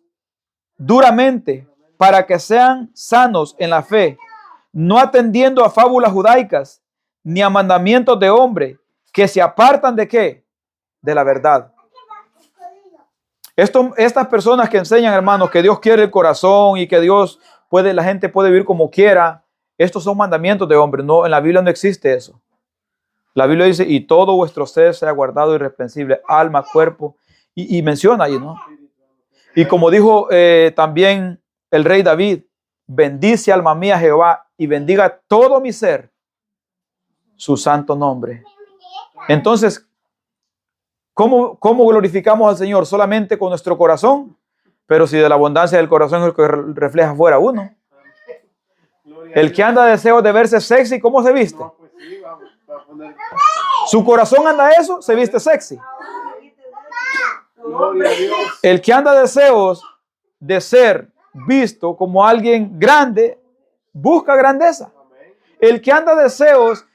duramente para que sean sanos en la fe, no atendiendo a fábulas judaicas ni a mandamientos de hombre que se apartan de ¿qué? De la verdad. Estas personas que enseñan, hermanos, que Dios quiere el corazón y que la gente puede vivir como quiera, estos son mandamientos de hombre. No, en la Biblia no existe eso. La Biblia dice, y todo vuestro ser sea guardado irreprensible, alma, cuerpo, y menciona ahí, ¿no? Y como dijo también el rey David, bendice alma mía Jehová y bendiga todo mi ser su santo nombre. Entonces, ¿Cómo glorificamos al Señor? Solamente con nuestro corazón, pero si de la abundancia del corazón es el que refleja fuera uno. El que anda deseos de verse sexy, ¿cómo se viste? No, pues sí, va a poner. Su corazón anda eso, se viste sexy. Gloria a Dios. El que anda deseos de ser visto como alguien grande, busca grandeza. Amén. El que anda deseos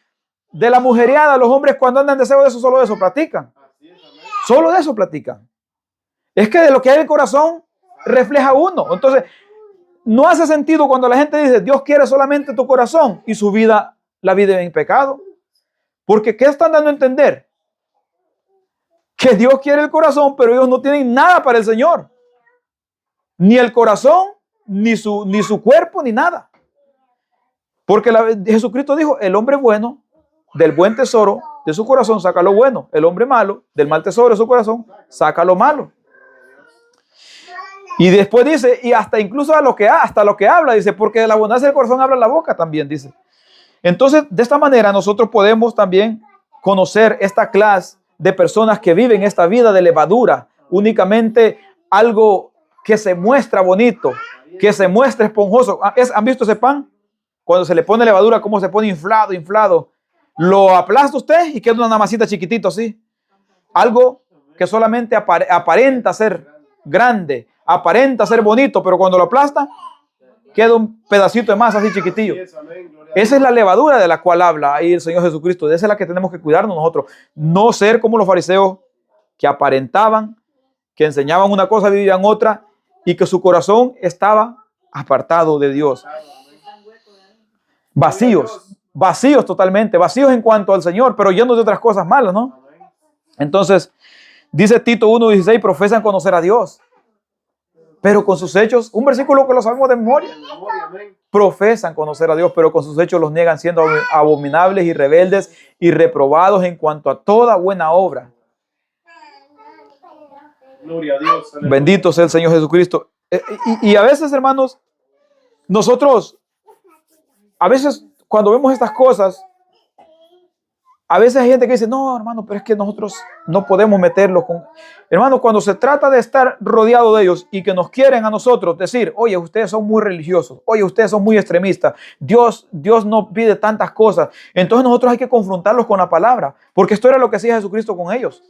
de la mujereada, los hombres cuando andan deseos de eso, solo de eso platican. Así es, amén. Solo de eso platican. Es que de lo que hay en el corazón refleja uno. Entonces, no hace sentido cuando la gente dice, Dios quiere solamente tu corazón y su vida, la vida en pecado. Porque ¿qué están dando a entender? Que Dios quiere el corazón, pero ellos no tienen nada para el Señor. Ni el corazón, ni su cuerpo, ni nada. Porque Jesucristo dijo, el hombre bueno, del buen tesoro de su corazón saca lo bueno. El hombre malo, del mal tesoro de su corazón, saca lo malo. Y después dice, y hasta incluso hasta lo que habla, dice, porque de la abundancia del corazón habla la boca también, dice. Entonces, de esta manera nosotros podemos también conocer esta clase de personas que viven esta vida de levadura, únicamente algo que se muestra bonito, que se muestra esponjoso. ¿Han visto ese pan? Cuando se le pone levadura, cómo se pone inflado, inflado. Lo aplasta usted y queda una masita chiquitito así. Algo que solamente aparenta ser grande, aparenta ser bonito, pero cuando lo aplasta, queda un pedacito de masa así chiquitillo. Así es, amén. Gloria a Esa es la levadura de la cual habla ahí el Señor Jesucristo. De esa es la que tenemos que cuidarnos nosotros. No ser como los fariseos que aparentaban, que enseñaban una cosa, vivían otra, y que su corazón estaba apartado de Dios. Vacíos totalmente, vacíos en cuanto al Señor, pero llenos de otras cosas malas, ¿no? Entonces, dice Tito 1:16, profesan conocer a Dios, pero con sus hechos, un versículo que lo sabemos de memoria, profesan conocer a Dios, pero con sus hechos los niegan, siendo abominables y rebeldes y reprobados en cuanto a toda buena obra. Gloria a Dios. Bendito sea el Señor Jesucristo. Y a veces, hermanos, nosotros, a veces cuando vemos estas cosas, a veces hay gente que dice, no, hermano, pero es que nosotros no podemos meterlos con... Hermano, cuando se trata de estar rodeado de ellos y que nos quieren a nosotros decir, oye, ustedes son muy religiosos, oye, ustedes son muy extremistas, Dios no pide tantas cosas, entonces nosotros hay que confrontarlos con la palabra, porque esto era lo que hacía Jesucristo con ellos.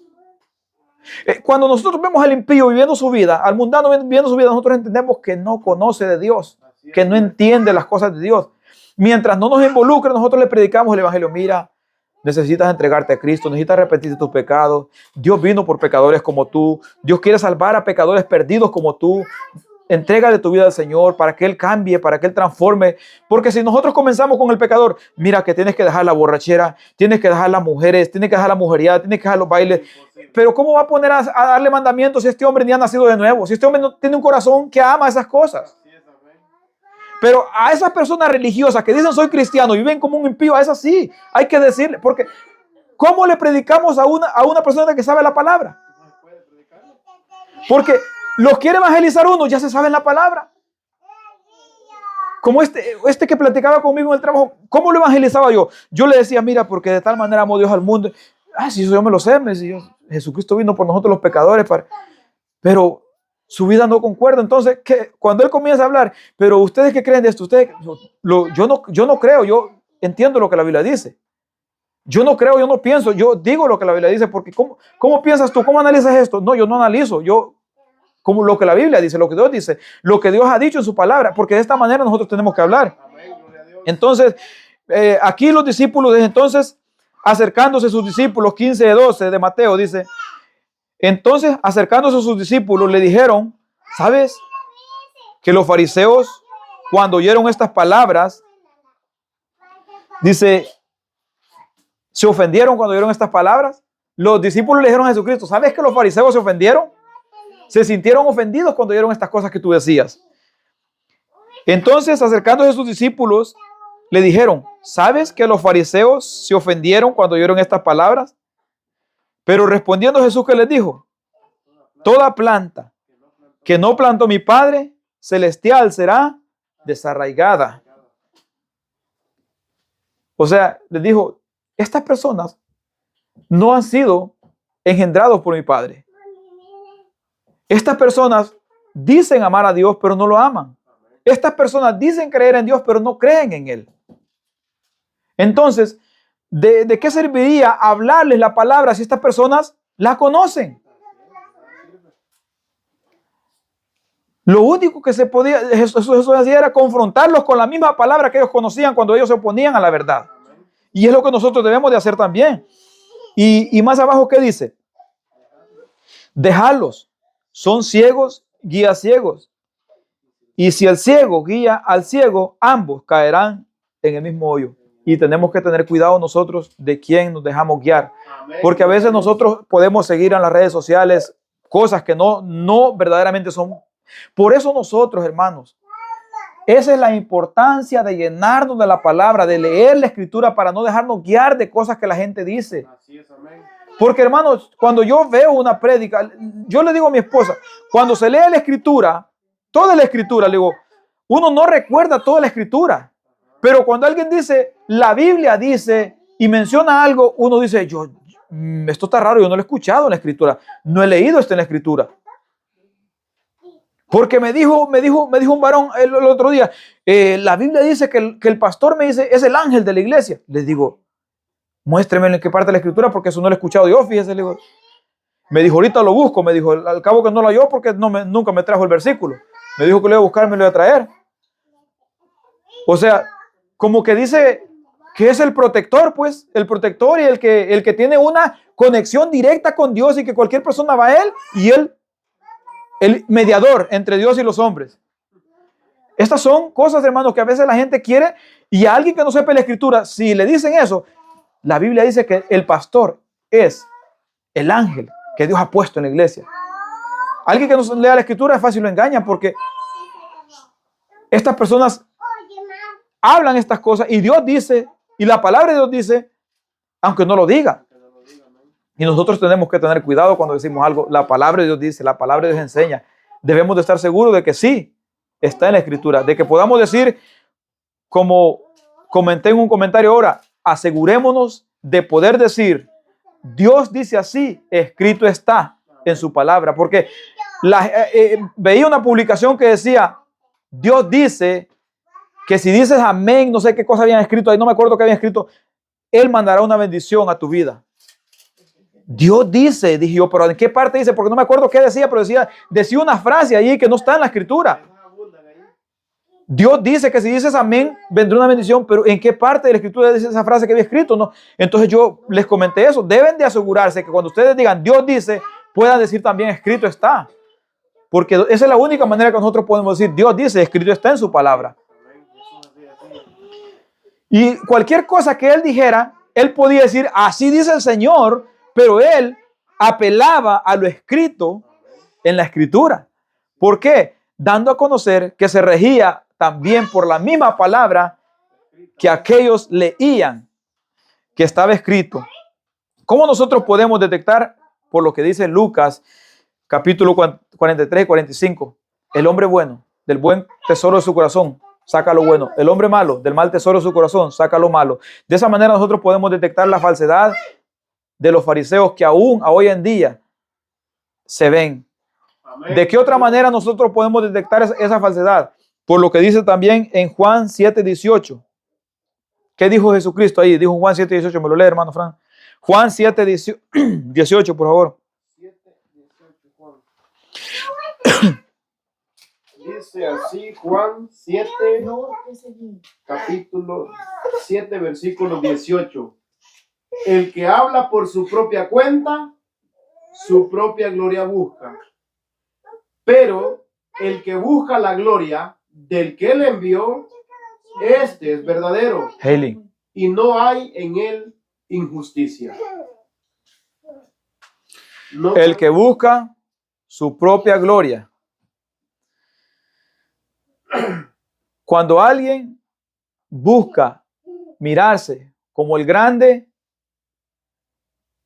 Cuando nosotros vemos al impío viviendo su vida, al mundano viviendo su vida, nosotros entendemos que no conoce de Dios, que no entiende las cosas de Dios. Mientras no nos involucre, nosotros le predicamos el evangelio. Mira, necesitas entregarte a Cristo, necesitas arrepentirte de tus pecados. Dios vino por pecadores como tú. Dios quiere salvar a pecadores perdidos como tú. Entrégale tu vida al Señor para que Él cambie, para que Él transforme. Porque si nosotros comenzamos con el pecador, mira que tienes que dejar la borrachera, tienes que dejar las mujeres, tienes que dejar la mujeriada, tienes que dejar los bailes. Pero ¿cómo va a poner a darle mandamientos si este hombre ni ha nacido de nuevo? Si este hombre no tiene un corazón que ama esas cosas. Pero a esas personas religiosas que dicen soy cristiano y viven como un impío, a esas sí hay que decirle, porque ¿cómo le predicamos a una persona que sabe la palabra? Porque los quiere evangelizar uno, ya se sabe la palabra. Como este que platicaba conmigo en el trabajo, ¿cómo lo evangelizaba yo? Yo le decía, mira, porque de tal manera amó Dios al mundo. Si eso yo me lo sé, me decía, Jesucristo vino por nosotros los pecadores, pero su vida no concuerda. Entonces, cuando él comienza a hablar, pero ustedes qué creen de esto, yo no creo, yo entiendo lo que la Biblia dice. Yo no creo, yo no pienso, yo digo lo que la Biblia dice, porque ¿cómo piensas tú? ¿Cómo analizas esto? No, yo no analizo, yo como lo que la Biblia dice, lo que Dios dice, lo que Dios ha dicho en su palabra, porque de esta manera nosotros tenemos que hablar. Entonces, aquí los discípulos, desde entonces, acercándose sus discípulos, 15:12 de Mateo, dice, entonces, acercándose a sus discípulos, le dijeron, ¿sabes? Que los fariseos, cuando oyeron estas palabras, dice, se ofendieron cuando oyeron estas palabras. Los discípulos le dijeron a Jesucristo, ¿sabes que los fariseos se ofendieron? Se sintieron ofendidos cuando oyeron estas cosas que tú decías. Entonces, acercándose a sus discípulos, le dijeron, ¿sabes que los fariseos se ofendieron cuando oyeron estas palabras? Pero respondiendo Jesús, ¿qué les dijo? Toda planta que no plantó mi Padre Celestial será desarraigada. O sea, les dijo, estas personas no han sido engendrados por mi Padre. Estas personas dicen amar a Dios, pero no lo aman. Estas personas dicen creer en Dios, pero no creen en Él. Entonces, ¿de qué serviría hablarles la palabra si estas personas la conocen? Lo único que se podía, eso hacía era confrontarlos con la misma palabra que ellos conocían cuando ellos se oponían a la verdad. Y es lo que nosotros debemos de hacer también. Y más abajo, ¿qué dice? Dejarlos. Son ciegos, guía ciegos. Y si el ciego guía al ciego, ambos caerán en el mismo hoyo. Y tenemos que tener cuidado nosotros de quién nos dejamos guiar. Porque a veces nosotros podemos seguir en las redes sociales cosas que no verdaderamente son. Por eso nosotros, hermanos, esa es la importancia de llenarnos de la palabra, de leer la escritura para no dejarnos guiar de cosas que la gente dice. Así es, amén. Porque, hermanos, cuando yo veo una prédica, yo le digo a mi esposa, cuando se lee la escritura, toda la escritura, le digo, uno no recuerda toda la escritura. Pero cuando alguien dice, la Biblia dice, y menciona algo, uno dice, esto está raro, yo no lo he escuchado en la escritura, no he leído esto en la escritura. Porque me dijo un varón el otro día, la Biblia dice que el pastor me dice, es el ángel de la iglesia. Les digo, muéstreme en qué parte de la escritura, porque eso no lo he escuchado yo, fíjese. Le digo. Me dijo, ahorita lo busco, me dijo, al cabo que no lo halló porque nunca me trajo el versículo. Me dijo que lo iba a buscar, me lo iba a traer. O sea, como que dice que es el protector, pues, el protector y el que tiene una conexión directa con Dios y que cualquier persona va a él y él, el mediador entre Dios y los hombres. Estas son cosas, hermanos, que a veces la gente quiere y a alguien que no sepa la escritura, si le dicen eso, la Biblia dice que el pastor es el ángel que Dios ha puesto en la iglesia. Alguien que no lea la escritura es fácil lo engañan porque estas personas hablan estas cosas y Dios dice, y la palabra de Dios dice, aunque no lo diga. Y nosotros tenemos que tener cuidado cuando decimos algo. La palabra de Dios dice, la palabra de Dios enseña. Debemos de estar seguros de que sí está en la escritura, de que podamos decir, como comenté en un comentario ahora, asegurémonos de poder decir, Dios dice así, escrito está en su palabra. Porque veía una publicación que decía, Dios dice que si dices amén, no sé qué cosa habían escrito ahí, no me acuerdo qué habían escrito, Él mandará una bendición a tu vida. Dios dice, dije yo, pero ¿en qué parte dice? Porque no me acuerdo qué decía, pero decía una frase ahí que no está en la escritura. Dios dice que si dices amén, vendrá una bendición, pero ¿en qué parte de la escritura dice esa frase que había escrito? No. Entonces yo les comenté eso. Deben de asegurarse que cuando ustedes digan Dios dice, puedan decir también escrito está. Porque esa es la única manera que nosotros podemos decir Dios dice, escrito está en su palabra. Y cualquier cosa que él dijera, él podía decir, así dice el Señor, pero él apelaba a lo escrito en la escritura. ¿Por qué? Dando a conocer que se regía también por la misma palabra que aquellos leían que estaba escrito. ¿Cómo nosotros podemos detectar? Por lo que dice Lucas, capítulo 43 y 45. El hombre bueno, del buen tesoro de su corazón, saca lo bueno. El hombre malo, del mal tesoro de su corazón, saca lo malo. De esa manera nosotros podemos detectar la falsedad de los fariseos que aún hoy en día se ven. Amén. ¿De qué otra manera nosotros podemos detectar esa falsedad? Por lo que dice también en Juan 7:18. ¿Qué dijo Jesucristo ahí? Dijo Juan 7:18. Me lo lee, hermano Fran. Juan 7:18, por favor. 7:18, Juan. Dice así Juan 7, capítulo 7, versículo 18. El que habla por su propia cuenta, su propia gloria busca. Pero el que busca la gloria del que le envió, este es verdadero. Haley. Y no hay en él injusticia. No. El que busca su propia gloria. Cuando alguien busca mirarse como el grande,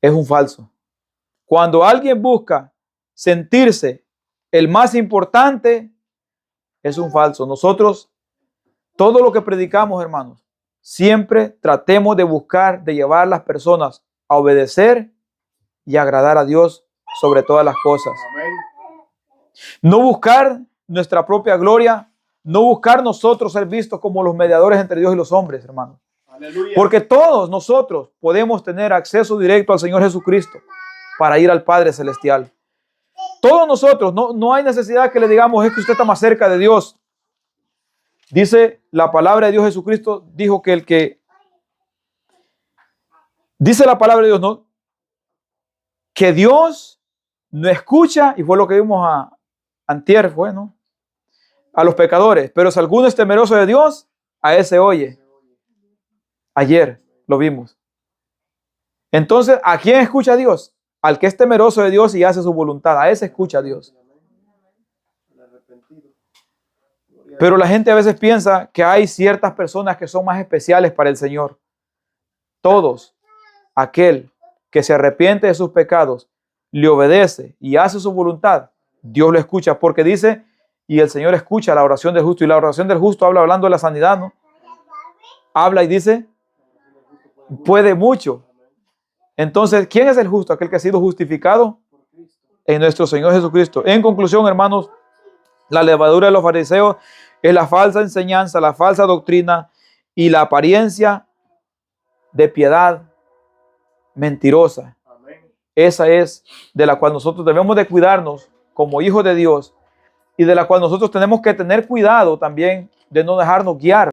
es un falso. Cuando alguien busca sentirse el más importante, es un falso. Nosotros, todo lo que predicamos, hermanos, siempre tratemos de buscar, de llevar a las personas a obedecer y agradar a Dios sobre todas las cosas. Amén. No buscar nuestra propia gloria, no buscar nosotros ser vistos como los mediadores entre Dios y los hombres, hermanos. Aleluya. Porque todos nosotros podemos tener acceso directo al Señor Jesucristo para ir al Padre Celestial. Todos nosotros, no hay necesidad que le digamos, es que usted está más cerca de Dios. Dice la palabra de Dios, Jesucristo dijo que dice la palabra de Dios, ¿no? Que Dios no escucha, y fue lo que vimos antier, fue, ¿no? A los pecadores, pero si alguno es temeroso de Dios, a ese oye. Ayer lo vimos. Entonces, ¿a quién escucha Dios? Al que es temeroso de Dios y hace su voluntad, a ese escucha Dios. Pero la gente a veces piensa que hay ciertas personas que son más especiales para el Señor. Todos, aquel que se arrepiente de sus pecados, le obedece y hace su voluntad, Dios lo escucha, porque dice, y el Señor escucha la oración del justo, y la oración del justo habla hablando de la sanidad, ¿no? Habla y dice, puede mucho. Entonces, ¿quién es el justo? Aquel que ha sido justificado en nuestro Señor Jesucristo. En conclusión, hermanos, la levadura de los fariseos es la falsa enseñanza, la falsa doctrina y la apariencia de piedad mentirosa. Esa es de la cual nosotros debemos de cuidarnos como hijos de Dios y de la cual nosotros tenemos que tener cuidado también de no dejarnos guiar